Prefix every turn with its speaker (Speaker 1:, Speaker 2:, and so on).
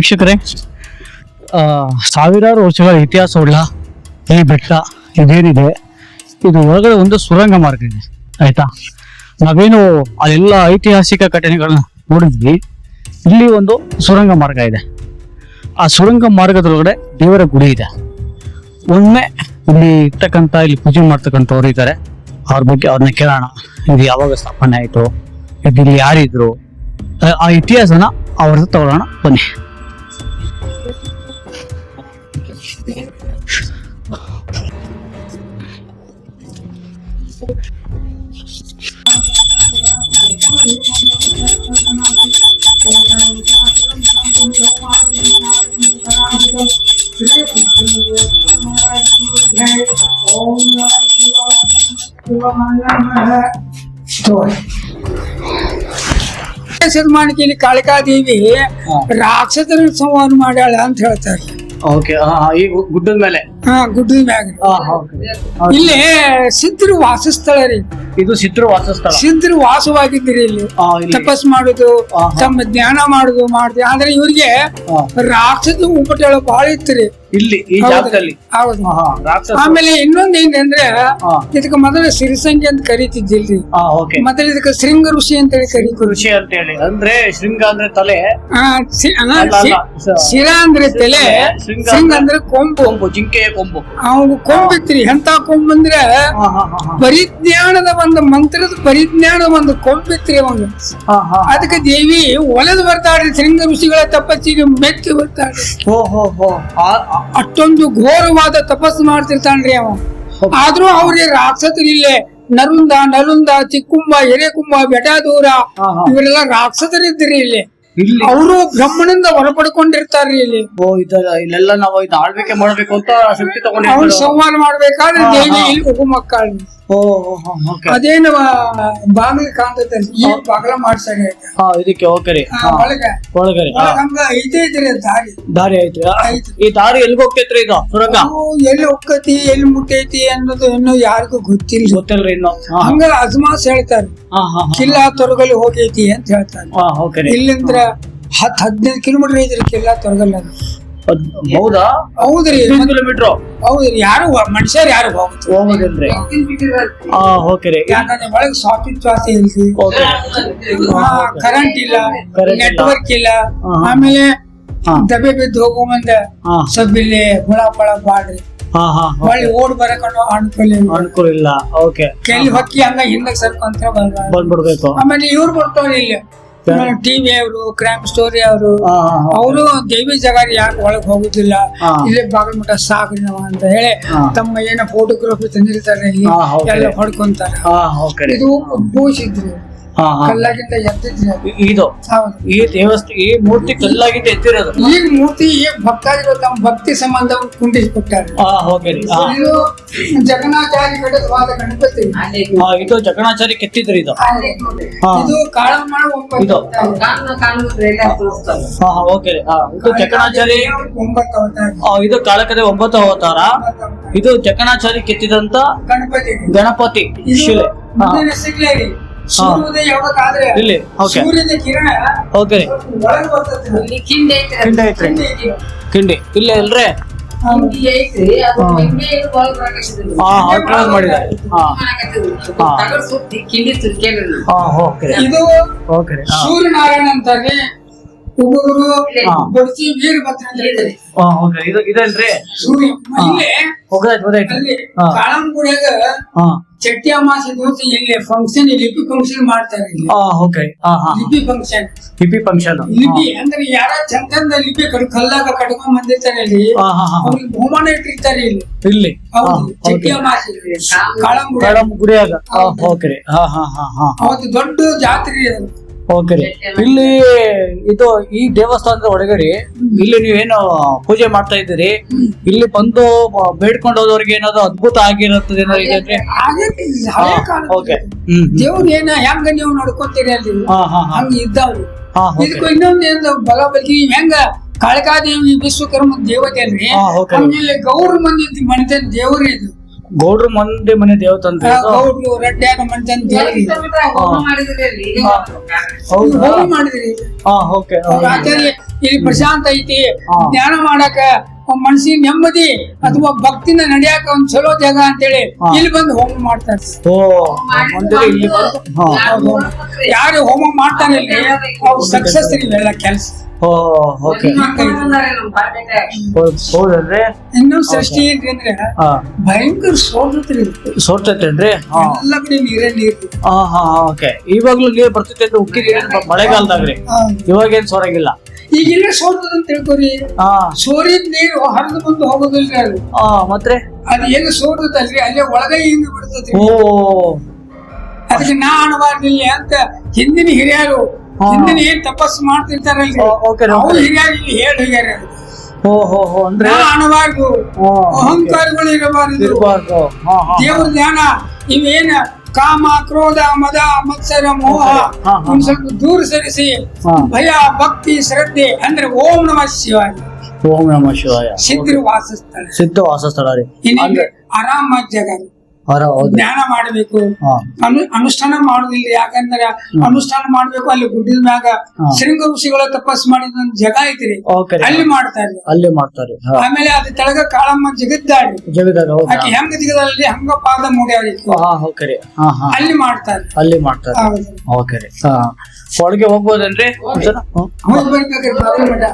Speaker 1: ವೀಕ್ಷಕರೇ, ಸಾವಿರಾರು ವರ್ಷಗಳ ಇತಿಹಾಸವುಳ್ಳ ಈ ಬೆಟ್ಟ ಇದೇನಿದೆ, ಇದು ಒಳಗಡೆ ಒಂದು ಸುರಂಗ ಮಾರ್ಗ ಇದೆ. ಆಯ್ತಾ, ನಾವೇನು ಅಲ್ಲೆಲ್ಲ ಐತಿಹಾಸಿಕ ಘಟನೆಗಳನ್ನ ನೋಡಿದ್ವಿ, ಇಲ್ಲಿ ಒಂದು ಸುರಂಗ ಮಾರ್ಗ ಇದೆ. ಆ ಸುರಂಗ ಮಾರ್ಗದೊಳಗಡೆ ದೇವರ ಗುಡಿ ಇದೆ. ಒಮ್ಮೆ ಇಲ್ಲಿ ಇರ್ತಕ್ಕಂಥ, ಇಲ್ಲಿ ಪೂಜೆ ಮಾಡ್ತಕ್ಕಂಥವ್ರು ಇದ್ದಾರೆ. ಅವ್ರ ಬಗ್ಗೆ ಅವ್ರನ್ನ ಕೇಳೋಣ. ಇದು ಯಾವಾಗ ಸ್ಥಾಪನೆ ಆಯ್ತು, ಇಲ್ಲಿ ಯಾರಿದ್ರು, ಆ ಇತಿಹಾಸನ ಅವ್ರದ್ದು ತಗೊಳ್ಳೋಣ, ಬನ್ನಿ.
Speaker 2: ಶತಮಾನಕ್ಕೆ ಇಲ್ಲಿ ಕಾಳಿಕಾದೇವಿ ರಾಕ್ಷಸರ ಸಂಹಾರ ಮಾಡ್ಯಾಳ ಅಂತ ಹೇಳ್ತಾರೆ.
Speaker 1: ಓಕೆ, ಈ ಗುಡ್ಡದ ಮೇಲೆ,
Speaker 2: ಗುಡ್ಡದ ಮ್ಯಾಗ ಇಲ್ಲಿ ಸಿದ್ಧರು ವಾಸಸ್ಥಳ ರೀ.
Speaker 1: ಇದು ಸಿದ್ಧರು ವಾಸಸ್ಥಳ.
Speaker 2: ಸಿದ್ಧರು ವಾಸವಾಗಿದ್ರಿ ಇಲ್ಲಿ ತಪಸ್ ಮಾಡುದು, ತಮ್ಮ ಜ್ಞಾನ ಮಾಡುದು ಮಾಡ್ತೀವಿ. ಆದ್ರೆ ಇವ್ರಿಗೆ ರಾಕ್ಷಸ ಉಪಟಳ ಬಹಳ ಇತ್ರಿ
Speaker 1: ಇಲ್ಲಿ ಈ ಜಾಗದಲ್ಲಿ.
Speaker 2: ಹೌದು. ಆಮೇಲೆ ಇನ್ನೊಂದ್ ಏನಂದ್ರೆ, ಇದಕ್ಕೆ ಮೊದಲು ಸಿರಿಸಂಗಿ ಅಂತ ಕರಿತಿದ್ದಿಲ್ರಿ. ಮೊದಲು ಇದಕ್ಕೆ ಶೃಂಗ ಋಷಿ ಅಂತ ಹೇಳಿ ಕರೀತು.
Speaker 1: ಋಷಿ ಅಂತ ಹೇಳಿ ಅಂದ್ರೆ ಶೃಂಗ ಅಂದ್ರೆ ತಲೆ,
Speaker 2: ಶಿರ ಅಂದ್ರೆ ತಲೆ, ಶೃಂಗ ಅಂದ್ರೆ ಕೊಂಬು,
Speaker 1: ಜಿಂಕೆಯ ಕೊಂಬು.
Speaker 2: ಅವ್ ಕೊಂಬಿತ್ರಿ. ಎಂತ ಕೊಂಬು ಅಂದ್ರೆ ಪರಿಜ್ಞಾನದ ಒಂದು ಮಂತ್ರದ ಪರಿಜ್ಞಾನದ ಒಂದು ಕೊಂಬಿತ್ರಿ ಅವಂಗ. ಅದಕ್ಕೆ ದೇವಿ ಒಲೆದು ಬರ್ತಾಡ್ರಿ. ಶೃಂಗ ಋಷಿಗಳ ತಪಸ್ಸಿಗೆ ಮೆಚ್ಚಿ ಬರ್ತಾಡ್ರಿ. ಅಷ್ಟೊಂದು ಘೋರವಾದ ತಪಸ್ಸು ಮಾಡ್ತಿರ್ತಾನ್ರಿ ಅವ. ಆದ್ರೂ ಅವ್ರಿಗೆ ರಾಕ್ಷಸರು ಇಲ್ಲೇ ನಲುಂದ, ಚಿಕ್ಕುಂಬ, ಎರೆಕುಂಬ, ಬೆಟಾದೂರ ಇವರೆಲ್ಲ ರಾಕ್ಷಸರಿದ್ರಿ ಇಲ್ಲಿ. ಅವರು ಬ್ರಹ್ಮನಿಂದ ಹೊರಪಡ್ಕೊಂಡಿರ್ತಾರ್ರಿ ಇಲ್ಲಿ.
Speaker 1: ಇಲ್ಲೆಲ್ಲ ನಾವು ಇದು ಆಳ್ವಿಕೆ ಮಾಡ್ಬೇಕು ಅಂತ ಶಕ್ತಿ ತಗೊಂಡು
Speaker 2: ಅವ್ರು ಸಂಹಾರ ಮಾಡ್ಬೇಕಾದ್ರೆ ದೇವಿ ಇಲ್ಲಿ ಉಗುಮಕ್ಕಳ. ಅದೇನು ಬಾಗಿಲು ಕಾಣ್ತೈತೆ, ಈ ಬಾಗಿಲ ಮಾಡ್ಸಾಡಿ
Speaker 1: ಇದಕ್ಕೆ. ಒಳಗಡೆ
Speaker 2: ಐತೈತ್ರಿ
Speaker 1: ದಾರಿ ಐತ್ರಿ. ಈ ದಾರಿ ಎಲ್ಲಿ ಹೋಗ್ತೈತ್ರಿ ಇದು ಸುರಂಗ?
Speaker 2: ಎಲ್ಲಿ ಹೋಗ್ತೈತಿ, ಎಲ್ಲಿ ಮುಟ್ಟೈತಿ ಅನ್ನೋದು ಇನ್ನೂ ಯಾರಿಗೂ
Speaker 1: ಗೊತ್ತಿಲ್ರಿ ಇನ್ನು.
Speaker 2: ಹಂಗ ಅಜ್ಮಾಸ್ ಹೇಳ್ತಾರ, ಕಿಲ್ಲಾ ತೊರಗಲಿ ಹೋಗೈತಿ ಅಂತ ಹೇಳ್ತಾರೆ. ಇಲ್ಲಿಂದ 10-15 ಕಿಲೋಮೀಟರ್ ಐತ್ರಿ ಕಿಲ್ಲಾ ತೊರಗಲ್.
Speaker 1: ಹೌದಾ?
Speaker 2: ಹೌದ್ರಿ,
Speaker 1: ಕಿಲೋಮೀಟರ್.
Speaker 2: ಹೌದ್ರಿ. ಯಾರು ಮನುಷ್ಯರು ಯಾರು
Speaker 1: ಹೋಗೋದಿಲ್ರಿ.
Speaker 2: ಯಾಕಂದ್ರೆ ಒಳಗೆ ಶ್ವಾಸೋಚ್ಛ್ವಾಸ ಇಲ್ರಿ, ಕರೆಂಟ್ ಇಲ್ಲ, ನೆಟ್ವರ್ಕ್ ಇಲ್ಲ. ಆಮೇಲೆ ದಬೆ ಬಿದ್ದು ಹೋಗೋ ಮುಂದೆ ಸ್ವಲ್ಪ ಇಲ್ಲಿ ಹುಳ ಪಳ ಬಾಡ್ರಿ, ಒಳ್ಳೆ ಓಡ್ ಬರಕೊಂಡು
Speaker 1: ಅನುಕೂಲ ಇಲ್ಲ.
Speaker 2: ಕೆಲ್ಲಿ ಹೊಕ್ಕಿ ಹಂಗ ಹಿಂದಕ್ಕೆ ಸರ್ಕೊಂತ
Speaker 1: ಬಂದ್ಬಿಡ್ಬೇಕು.
Speaker 2: ಆಮೇಲೆ ಇವ್ರು ಬರ್ತಾವ್ರಿ ಇಲ್ಲಿ, ಟಿವಿ ಅವರು, ಕ್ರೈಮ್ ಸ್ಟೋರಿ ಅವರು ದೇವಿ ಜಾಗ ಯಾಕೆ ಒಳಗ್ ಹೋಗುದಿಲ್ಲ, ಇಲ್ಲೇ ಬಾಗಲಮಠ ಸಾಕ್ರಿ ನಾವ ಅಂತ ಹೇಳಿ ತಮ್ಮ ಏನ ಫೋಟೋಗ್ರಫಿ ತಂದಿರ್ತಾರೆ, ಎಲ್ಲ ಹೊಡ್ಕೊಂತಾರ. ಇದು ಪೂಜಿಸಿದ್ರು, ಕಲ್ಲಾಗಿಂದ ಎತ್ತಿದ್ರು.
Speaker 1: ಇದು ಈ ದೇವಸ್ಥಾನ, ಈ ಮೂರ್ತಿ ಕಲ್ಲಾಗಿಂದ ಎತ್ತಿರೋದು.
Speaker 2: ಈಗ ಮೂರ್ತಿ ಭಕ್ತಾದಿಗಳು ತಮ್ಮ ಭಕ್ತಿ ಸಂಬಂಧ ಕುಂಡಿಸ್ಕೊಟ್ಟಾರೆ. ಇದು ಜಗನ್ನಾಚಾರಿ ಘಟಕವಾದ ಗಣಪತಿ.
Speaker 1: ಇದು ಜಗನ್ನಾಚಾರಿ ಕೆತ್ತಿದ್ರು. ಇದು
Speaker 2: ಇದು ಕಾಳಮ್ಮನ
Speaker 1: ಇದು ಜಗನ್ನಾಚಾರಿ
Speaker 2: 9 ಅವತಾರ.
Speaker 1: ಇದು ಕಾಳಕದ 9 ಅವತಾರ. ಇದು ಜಗನ್ನಾಚಾರಿ ಕೆತ್ತಿದಂತ ಗಣಪತಿ ಶಿಲೆ.
Speaker 2: ಸೂರ್ಯೋದಯ ಯಾವಾಗಾದ್ರೆ ಸೂರ್ಯನ ಕಿರಣ ಒಳಗೆ ಬರ್ತದೆ.
Speaker 1: ಕಿಂಡಿ ಇಲ್ಲೇ ಅಲ್ರೇ ಮಾಡಿದ್ದಾರೆ.
Speaker 2: ಇದು ಸೂರ್ಯನಾರಾಯಣ ಅಂತಾರೆ. ಒಬ್ಬರು ಬಡ್ಸಿ ವೀರಭದ್ರ ಅಂತ ಹೇಳ್ತಾರೆ. ಸೂರ್ಯ ಇಲ್ಲೇ ಕಾಳಂಗುಡಿಯಾಗ ಚಟ್ಟಿ ಅಮಾಸೆ ದಿವಸ ಇಲ್ಲಿ ಫಂಕ್ಷನ್, ಲಿಪಿ ಫಂಕ್ಷನ್ ಮಾಡ್ತಾರೆ. ಲಿಪಿ ಫಂಕ್ಷನ್ ಅಂದ್ರೆ ಯಾರ ಚಂದ ಲಿಪಿ ಕಲ್ಲಾಗ ಕಟ್ಕೊಂಡ್ ಬಂದಿರ್ತಾರೆ ಇಲ್ಲಿ, ಅವ್ರಿಗೆ ಬಹುಮಾನ ಇಟ್ಟಿರ್ತಾರೆ ಇಲ್ಲಿ. ಚಟ್ಟಿ ಅಮಾಸೆ
Speaker 1: ಕಾಳಂಗುಡಿಯಾಗ
Speaker 2: ಅವತ್ತು ದೊಡ್ಡ ಜಾತ್ರೆ ಅದು.
Speaker 1: ಇಲ್ಲಿ ಇದು ಈ ದೇವಸ್ಥಾನದ ಒಳಗಡೆ ಇಲ್ಲಿ ನೀವೇನು ಪೂಜೆ ಮಾಡ್ತಾ ಇದ್ದೀರಿ, ಇಲ್ಲಿ ಬಂದು ಬೇಡ್ಕೊಂಡು ಹೋದವ್ರಿಗೆ ಏನಾದ್ರು ಅದ್ಭುತ ಆಗಿರುತ್ತದೆ ಏನಾದ್ರೆ
Speaker 2: ದೇವ್ರ ಏನ ಹೆಂಗ ನೀವು ನಡ್ಕೊತೀರಿ ಅಲ್ಲಿ ಹಂಗ ಇದ್ದಾವ್ರಿ. ಇದಕ್ಕೂ ಇನ್ನೊಂದು ಏನು ಬಲ ಬಗ್ಗೆ ಹೆಂಗ ಕಾಳಿಕಾದೇವಿ ವಿಶ್ವಕರ್ಮ ದೇವತೆ ಅಲ್ರಿ, ಆಮೇಲೆ ಗೌರ ಮಂದಿ ಮಣಿತ ದೇವ್ರಿ ಇದು.
Speaker 1: ಗೌಡ್ರ ಮಂದಿ ಮನೆ ದೇವತೆ ಅಂತ ಇದು?
Speaker 2: ಗೌಡ್ರು ರೆಡ್ಡ್ಯಾಗ ಮಂದಿ ಅಂತ ಹೇಳಿ
Speaker 1: ಹೌದಾ?
Speaker 2: ಹೋಮ ಮಾಡಿದ್ರಿ.
Speaker 1: ಹಾ ಓಕೆ.
Speaker 2: ಅವ್ರ ಆಚಾರ್ಯ ಇಲ್ಲಿ ಪ್ರಶಾಂತ ಐತಿ, ಧ್ಯಾನ ಮಾಡಾಕ ಮನಸ್ಸಿಗೆ ನೆಮ್ಮದಿ ಅಥವಾ ಭಕ್ತಿನ ನಡಿಯಾಕ ಒಂದ್ ಚಲೋ ಜಾಗ ಅಂತೇಳಿ ಇಲ್ಲಿ ಬಂದು ಹೋಮ ಮಾಡ್ತಾರೆ.
Speaker 1: ಓ ಮಂದಿರ ಇಲ್ಲಿ ಬಂದು
Speaker 2: ಯಾರು ಹೋಮ ಮಾಡ್ತಾನೆ ಅವ್ರು ಸಕ್ಸಸ್ ಇವೆಲ್ಲ ಕೆಲಸ.
Speaker 1: ಓ ಓಕೆ. ಹೌದಲ್ರಿ?
Speaker 2: ಇನ್ನೊಂದು ಸೃಷ್ಟಿ ಏನ್ರಿ ಅಂದ್ರೆ
Speaker 1: ಹಾ
Speaker 2: ಭಯಂಕರ ಸೋರ್ತೈತ್ರಿ,
Speaker 1: ಸೋರ್ತೈತೇನ್ರಿ? ಹಾ
Speaker 2: ಎಲ್ಲ ಕಡೆ ನೀರೇ ನೀರು.
Speaker 1: ಹಾ ಹಾ ಓಕೆ. ಇವಾಗ್ಲೂ ನೀರ್ ಬರ್ತೈತೆ ಉಕ್ಕಿ ನೀರು ಮಳೆಗಾಲದಾಗ್ರಿ, ಇವಾಗೇನ್ ಸೋರಂಗಿಲ್ಲ.
Speaker 2: ಈಗಿಲ್ಲ ಸೋರ್ತದ ಅಂತ ತಿಳ್ಕೊರಿ.
Speaker 1: ಹಾ
Speaker 2: ಸೋರಿದ ನೀರು ಹರಿದು ಬಂದು ಹೋಗೋದಿಲ್ರಿ ಅದು.
Speaker 1: ಹಾ ಮತ್ತೆ
Speaker 2: ಅದು ಏನು ಸೋರ್ತದಲ್ರಿ ಅಲ್ಲೇ ಒಳಗೆ ಹಿಂಗ ಬಿಡ್ತದ್ರಿ.
Speaker 1: ಓ
Speaker 2: ಅದಕ್ಕೆ ನಾ ಅಣಬಾರ್ದಿಲ್ಲ ಅಂತ ಹಿಂದಿನ ಹಿರಿಯರು ಹಿಂದಿನ ಏನ್ ತಪಸ್ಸು ಮಾಡ್ತಿರ್ತಾರಲ್ರಿ
Speaker 1: ಓಕೆ
Speaker 2: ಅವ್ರು ಹಿರಿಯರು ಇಲ್ಲಿ ಹೇಳಿ ಹೋಗ್ಯಾರ.
Speaker 1: ಓ ಹೋ ಹೋ ಅಂದ್ರೆ
Speaker 2: ನಾ ಅಣಬಾರ್ದು, ಅಹಂಕಾರಗಳು ಇರಬಾರದು,
Speaker 1: ಇರಬಾರ್ದು. ಹಾ ಹಾ
Speaker 2: ದೇವ್ರ ಧ್ಯಾನ ಇವೇನ ಕಾಮ ಕ್ರೋಧ ಮದ ಮತ್ಸರ ಮೋಹ ಒಂದ್ ಸ್ವಲ್ಪ ದೂರ ಸರಿಸಿ ಭಯ ಭಕ್ತಿ ಶ್ರದ್ಧೆ ಅಂದ್ರೆ ಓಂ ನಮಃ ಶಿವಾಯ.
Speaker 1: ಓಂ ನಮಃ ಶಿವಾಯ.
Speaker 2: ಸಿದ್ಧರು ವಾಸಸ್ಥಳ,
Speaker 1: ಸಿದ್ಧ ವಾಸಸ್ಥಳ ರೀ.
Speaker 2: ಇನ್ನೇನ್ರಿ ಆರಾಮ ಜಾಗ. ಜ್ಞಾನ ಮಾಡಬೇಕು, ಅನುಷ್ಠಾನ ಮಾಡುದಿಲ್ಲ. ಯಾಕಂದ್ರೆ ಅನುಷ್ಠಾನ ಮಾಡ್ಬೇಕು ಅಲ್ಲಿ ಗುಡ್ಡದ ಮ್ಯಾಗ ಶೃಂಗ ಋಷಿಗಳ ತಪಸ್ ಮಾಡಿದ ಜಾಗ ಐತ್ರಿ, ಅಲ್ಲಿ ಮಾಡ್ತಾರೆ.
Speaker 1: ಅಲ್ಲಿ ಮಾಡ್ತಾರೆ.
Speaker 2: ಆಮೇಲೆ ಅದ್ರ ತೆಳಗ ಕಾಳಮ್ಮ ಜಗದ್ದಾಡಿ ಆಕೆ ಹೆಂಗ ಜಿಗದಲ್ಲಿ ಹಂಗ ಪಾದ ಮೂಡ್ಯಾವ್ರಿ, ಅಲ್ಲಿ ಮಾಡ್ತಾರೆ.
Speaker 1: ಅಲ್ಲಿ ಮಾಡ್ತಾರೆ. ಓಕೆ ರೀ. ಒಳಗೆ ಹೋಗ್ಬೋದೇನ್ರಿ?
Speaker 2: ಹೋಗಿ ಬರ್ಬೇಕ್ರಿ ಬಾಬಾ ಮಠ.